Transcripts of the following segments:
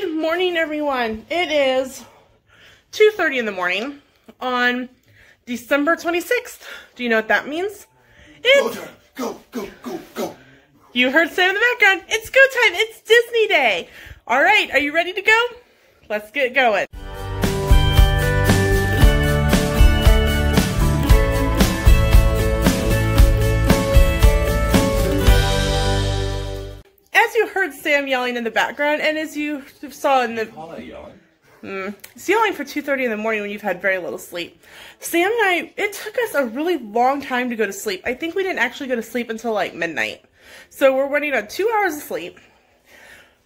Good morning, everyone. It is 2:30 in the morning on December 26th. Do you know what that means? It's go, go, go, go. You heard Sam in the background. It's go time. It's Disney Day. All right, are you ready to go? Let's get going. As you heard Sam yelling in the background, and as you saw in the... It's yelling for 2:30 in the morning when you've had very little sleep. Sam and I, it took us a really long time to go to sleep. I think we didn't actually go to sleep until like midnight. So we're running on 2 hours of sleep.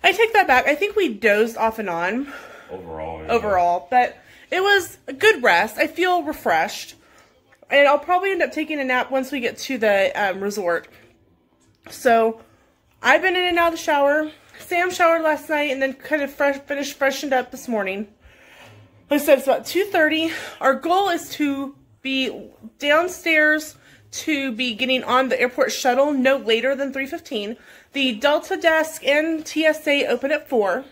I take that back. I think we dozed off and on. Overall. But it was a good rest. I feel refreshed. And I'll probably end up taking a nap once we get to the resort. So I've been in and out of the shower. Sam showered last night and then kind of freshened up this morning. Like I said, it's about 2:30. Our goal is to be downstairs to be getting on the airport shuttle no later than 3:15. The Delta desk and TSA open at 4.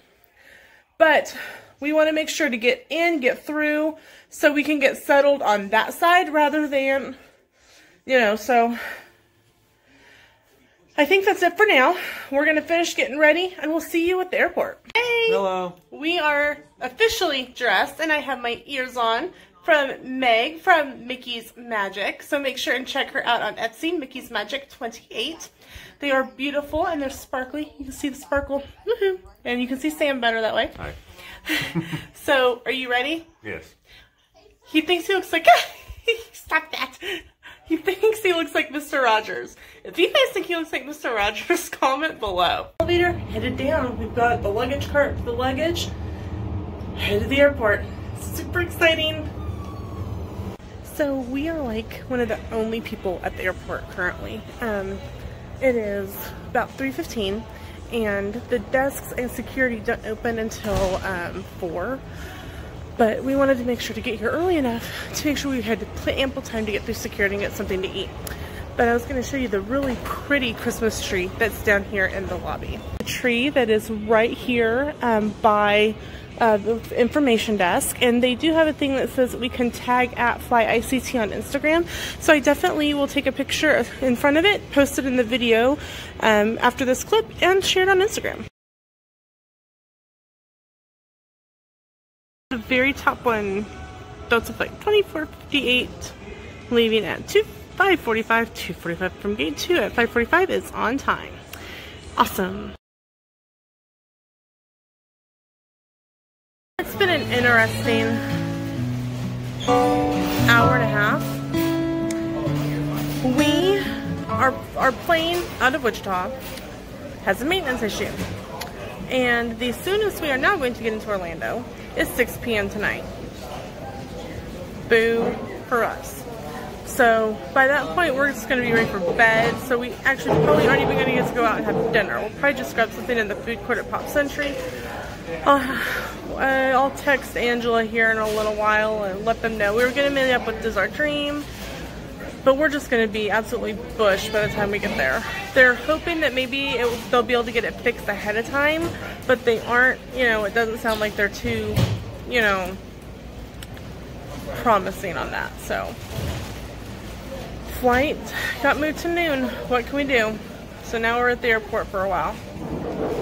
But we want to make sure to get in, get through, so we can get settled on that side rather than, so... I think that's it for now. We're going to finish getting ready, and we'll see you at the airport. Hey! Hello. We are officially dressed, and I have my ears on from Meg from Mickey's Magic. So make sure and check her out on Etsy, Mickey's Magic 28. They are beautiful, and they're sparkly. You can see the sparkle. Woohoo! And you can see Sam better that way. Hi. So, are you ready? Yes. He thinks he looks like... Stop that! He thinks he looks like Mr. Rogers. If you guys think he looks like Mr. Rogers, comment below. Elevator headed down. We've got the luggage cart for the luggage. Headed to the airport. Super exciting. So we are like one of the only people at the airport currently. It is about 3:15 and the desks and security don't open until 4. But we wanted to make sure to get here early enough to make sure we had ample time to get through security and get something to eat. But I was going to show you the really pretty Christmas tree that's down here in the lobby. The tree that is right here by the information desk. And they do have a thing that says we can tag at FlyICT on Instagram. So I definitely will take a picture in front of it, post it in the video after this clip, and share it on Instagram. The very top one does look like 24:58, leaving at 5:45. 2:45 from gate 2 at 5:45 is on time. Awesome. It's been an interesting hour and a half. Our plane out of Wichita has a maintenance issue. And the soonest we are now going to get into Orlando is 6 p.m. tonight. Boo for us. So by that point, we're just going to be ready for bed. So we actually probably aren't even going to get to go out and have dinner. We'll probably just grab something in the food court at Pop Century. I'll text Angela here in a little while and let them know. We were going to meet up with Desert Dream, but we're just going to be absolutely bushed by the time we get there. They're hoping that maybe they'll be able to get it fixed ahead of time, but they aren't, it doesn't sound like they're too, promising on that. So, flight got moved to noon. What can we do? So now we're at the airport for a while.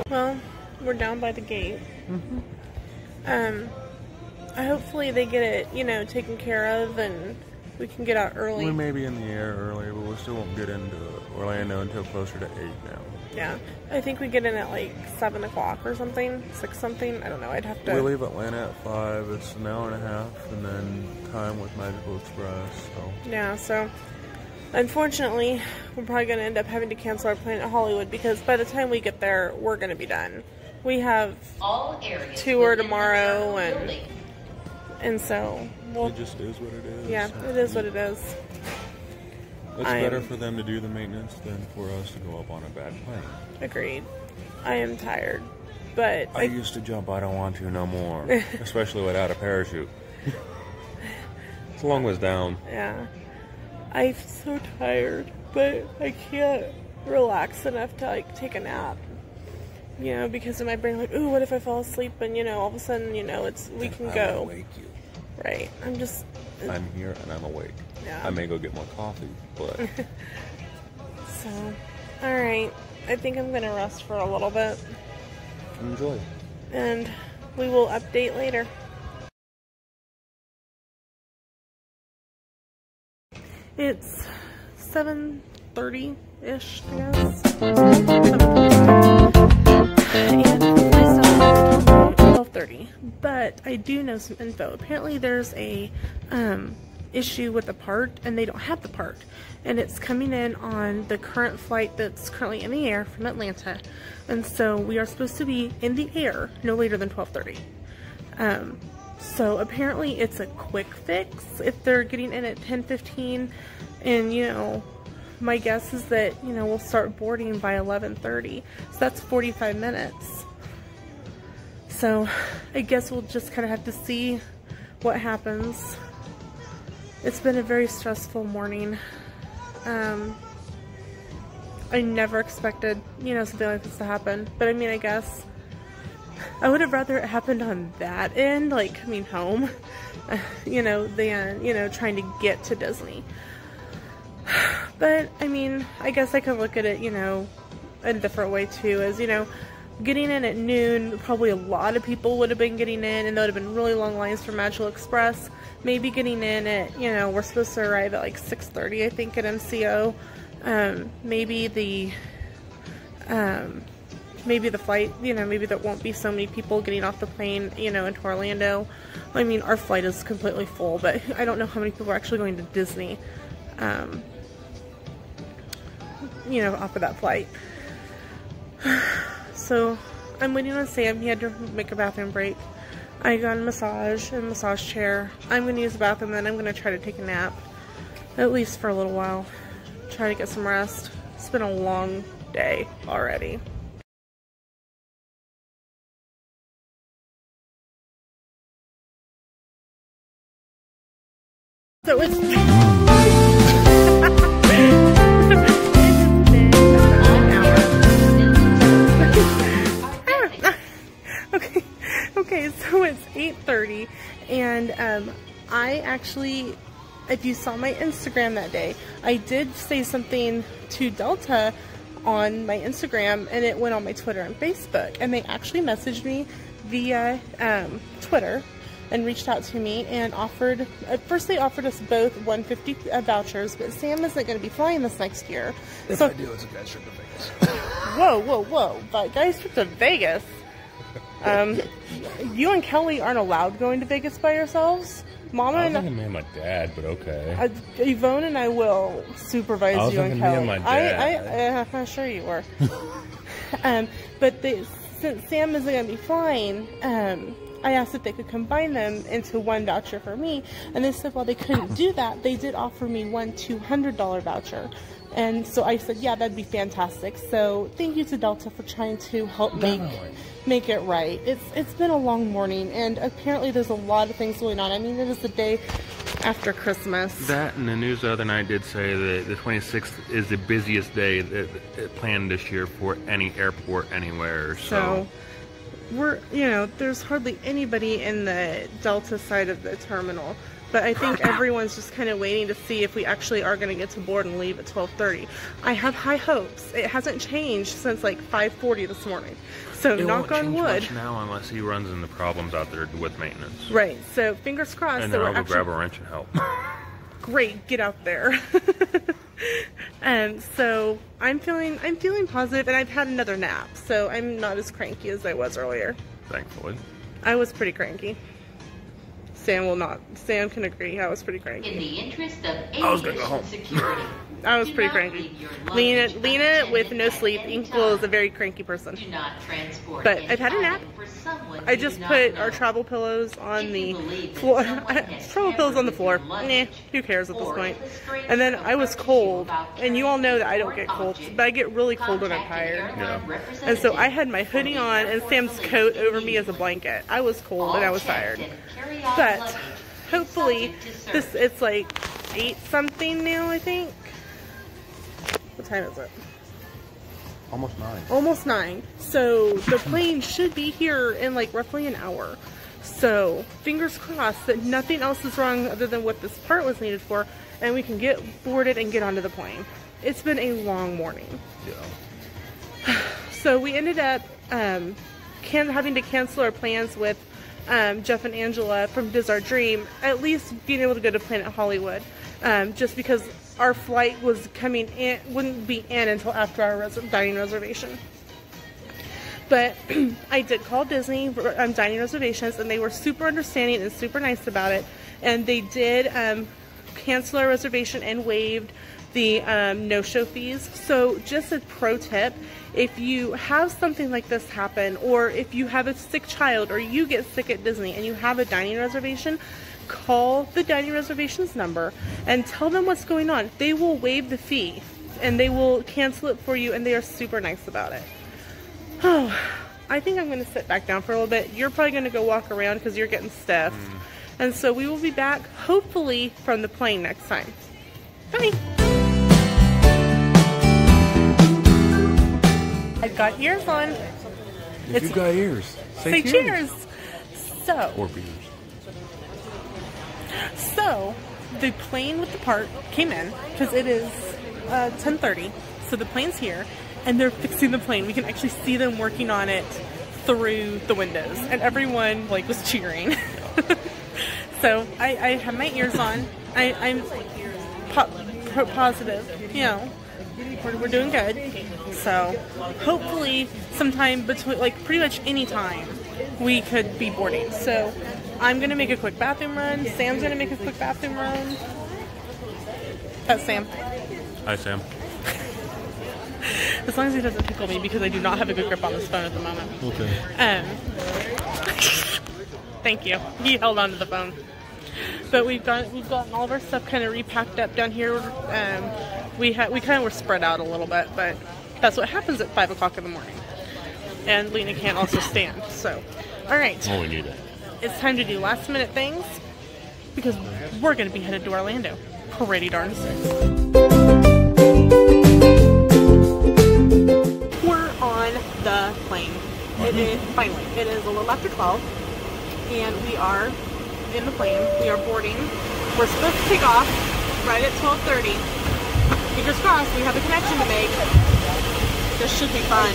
Well, we're down by the gate. Hopefully they get it, taken care of and we can get out early. We may be in the air earlier, but we still won't get into Orlando until closer to 8 now. Yeah, I think we get in at like 7 o'clock or something, 6 something. I don't know. I'd have to. We leave Atlanta at 5. It's an hour and a half, and then time with Magical Express. So. Yeah. So unfortunately, we're probably going to end up having to cancel our plane at Hollywood because by the time we get there, we're going to be done. We have tour tomorrow, and so it just is what it is. Yeah, it is what it is. It's better for them to do the maintenance than for us to go up on a bad plane. Agreed. I am tired, but I used to jump. I don't want to no more, especially without a parachute. As long as down. Yeah, I'm so tired, but I can't relax enough to take a nap. You know, because in my brain, like, ooh, what if I fall asleep and, you know, all of a sudden, you know, we can go. I'll wake you. Right. I'm here and I'm awake. Yeah. I may go get more coffee, but... So, alright. I think I'm going to rest for a little bit. Enjoy. And we will update later. It's 7:30-ish, I guess. 12:30. But I do know some info. Apparently there's a issue with the part, and they don't have the part. And it's coming in on the current flight that's currently in the air from Atlanta. And so we are supposed to be in the air no later than 12:30. So apparently it's a quick fix if they're getting in at 10:15, and you know, my guess is that, you know, we'll start boarding by 11:30, so that's 45 minutes. So I guess we'll just kind of have to see what happens. It's been a very stressful morning. I never expected, you know, something like this to happen, but I mean, I guess I would have rather it happened on that end, like coming home, you know, than, you know, trying to get to Disney. But, I mean, I guess I could look at it, you know, in a different way too, as, you know, getting in at noon, probably a lot of people would have been getting in, and there would have been really long lines for Magical Express. Maybe getting in at, you know, we're supposed to arrive at like 6:30, I think, at MCO. Maybe the flight, you know, maybe there won't be so many people getting off the plane, you know, into Orlando. I mean, our flight is completely full, but I don't know how many people are actually going to Disney, you know, off of that flight. So, I'm waiting on Sam. He had to make a bathroom break. I got a massage in a massage chair. I'm going to use the bathroom, then I'm going to try to take a nap, at least for a little while. Try to get some rest. It's been a long day already. So it's been an hour. Okay, so it's 8:30, and I actually, if you saw my Instagram that day, I did say something to Delta on my Instagram, and it went on my Twitter and Facebook, and they actually messaged me via Twitter and reached out to me and offered, at first they offered us both $150 vouchers, but Sam isn't going to be flying this next year. If so, I do, it's a guys trip to Vegas. Whoa, but guys trip to Vegas? You and Kelly aren't allowed going to Vegas by yourselves? Mama I was and thinking me and my dad, but okay. Yvonne and I will supervise I was you and thinking me Kelly. and my dad. I'm sure you were. But since Sam isn't going to be flying, I asked if they could combine them into one voucher for me, and they said, well, they couldn't do that. They did offer me one $200 voucher. And so I said, yeah, that'd be fantastic. So thank you to Delta for trying to help make it right. It's been a long morning, and apparently there's a lot of things going on. I mean, it is the day after Christmas. That and the news the other night did say that the 26th is the busiest day that planned this year for any airport anywhere. So we're, you know, there's hardly anybody in the Delta side of the terminal. But I think everyone's just kind of waiting to see if we actually are going to get to board and leave at 12:30. I have high hopes. It hasn't changed since like 5:40 this morning. So knock on wood. Much now unless he runs into problems out there with maintenance. Right. So fingers crossed. And then I'll go grab a wrench and help. Great. Get out there. So I'm feeling positive, and I've had another nap, so I'm not as cranky as I was earlier. Thankfully. I was pretty cranky. Sam can agree, I was pretty cranky. In the interest of home. security. I was pretty cranky. Lena with no sleep equals a very cranky person. Do not transport. But I've had a nap. I just put our travel pillows on the floor. Travel pillows on the floor. Nah, who cares at this point? And then I was cold, and you all know that I don't get cold, but I get really cold when I'm tired. Yeah. And so I had my hoodie on and Sam's coat over me as a blanket. I was cold and I was tired. But hopefully it's like 8 something now, I think. What time is it? Almost 9. Almost 9. So the plane should be here in like roughly an hour. So fingers crossed that nothing else is wrong other than what this part was needed for, and we can get boarded and get onto the plane. It's been a long morning. Yeah. So we ended up having to cancel our plans with Jeff and Angela from Diz Our Dream, at least being able to go to Planet Hollywood, just because our flight was coming in, wouldn't be in until after our dining reservation. But I did call Disney dining reservations, and they were super understanding and super nice about it, and they did cancel our reservation and waived the no-show fees. So just a pro tip, if you have something like this happen, or if you have a sick child or you get sick at Disney and you have a dining reservation, call the dining reservations number and tell them what's going on. They will waive the fee and they will cancel it for you, and they are super nice about it. Oh, I think I'm going to sit back down for a little bit. You're probably going to go walk around because you're getting stiff. And so we will be back hopefully from the plane next time. Bye! I've got ears on. If you got ears, say cheers. So, or beers. So the plane with the part came in because it is 10:30. So the plane's here, and they're fixing the plane. We can actually see them working on it through the windows, and everyone like was cheering. So I have my ears on. I'm positive, you know. We're doing good. So hopefully sometime between, like pretty much any time, we could be boarding. So I'm going to make a quick bathroom run. Sam's going to make a quick bathroom run. That's Sam. Hi, Sam. As long as he doesn't tickle me, because I do not have a good grip on this phone at the moment. Okay. Thank you. He held on to the phone. But we've gotten all of our stuff kind of repacked up down here. We kind of were spread out a little bit, but that's what happens at 5 o'clock in the morning. And Lena can't also stand. So, all right. Oh, we need it. It's time to do last minute things because we're going to be headed to Orlando pretty darn soon. We're on the plane. It is finally. It is a little after 12, and we are in the plane. We are boarding. We're supposed to take off right at 12:30. Fingers crossed. We have a connection to make. This should be fun.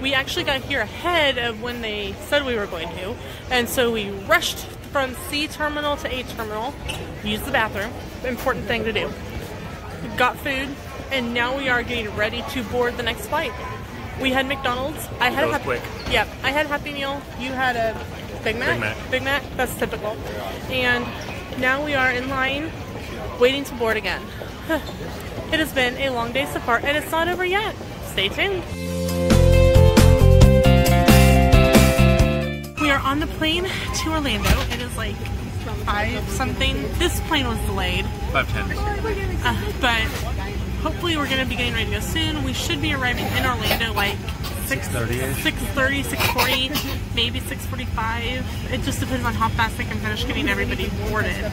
We actually got here ahead of when they said we were going to, and so we rushed from C terminal to A terminal, used the bathroom, important thing to do. Got food, and now we are getting ready to board the next flight. We had McDonald's. I had quick. Yep, I had a Happy Meal. You had a Big Mac? Big Mac. Big Mac, that's typical. And now we are in line, waiting to board again. It has been a long day so far, and it's not over yet. Stay tuned. We are on the plane to Orlando. It is like 5 something. This plane was delayed. 5:10. But hopefully we're going to be getting ready to go soon. We should be arriving in Orlando like 6:30, 6:40, maybe 6:45. It just depends on how fast I can finish getting everybody boarded.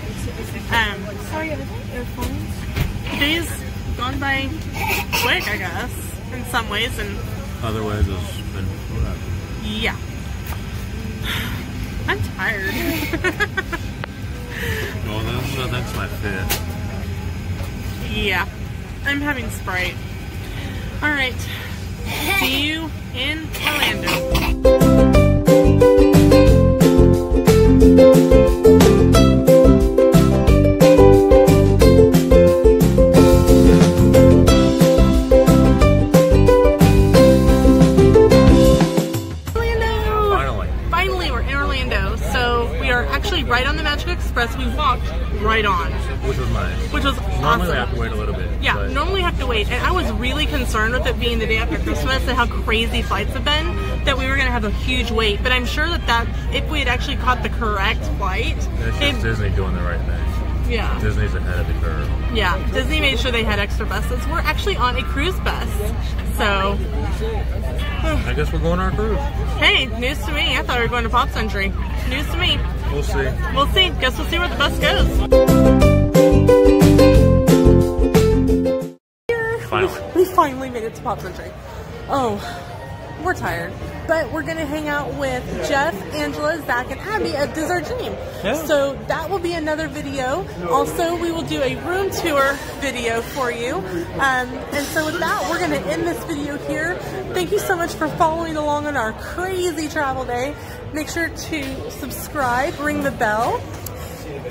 Sorry, earphones. The day's gone by quick, I guess, in some ways, and Other ways it's been whatever. yeah. I'm tired. Well, that's my fit. Yeah, I'm having Sprite. All right, see you in Orlando. Right on the Magic Express, we walked right on. Which was nice. Which was Normally awesome. we have to wait a little bit. Yeah, but normally have to wait. And I was really concerned with it being the day after Christmas and how crazy flights have been, that we were going to have a huge wait. But I'm sure that if we had actually caught the correct flight... It's just Disney doing the right thing. Yeah. Disney's ahead of the curve. Yeah, Disney made sure they had extra buses. We're actually on a cruise bus. So... I guess we're going on our cruise. Hey, news to me. I thought we were going to Pop Century. News to me. We'll see. We'll see. Guess we'll see where the bus goes. Finally. We finally made it to Pop Century. Oh, we're tired. But we're going to hang out with Jeff, Angela, Zach, and Abby at Dessert Dream. Yeah. So that will be another video. Also, we will do a room tour video for you. And so with that, we're going to end this video here. Thank you so much for following along on our crazy travel day. Make sure to subscribe, ring the bell.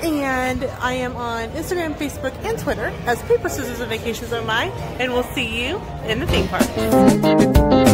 And I am on Instagram, Facebook, and Twitter as Paper Scissors and Vacations Oh My. And we'll see you in the theme park.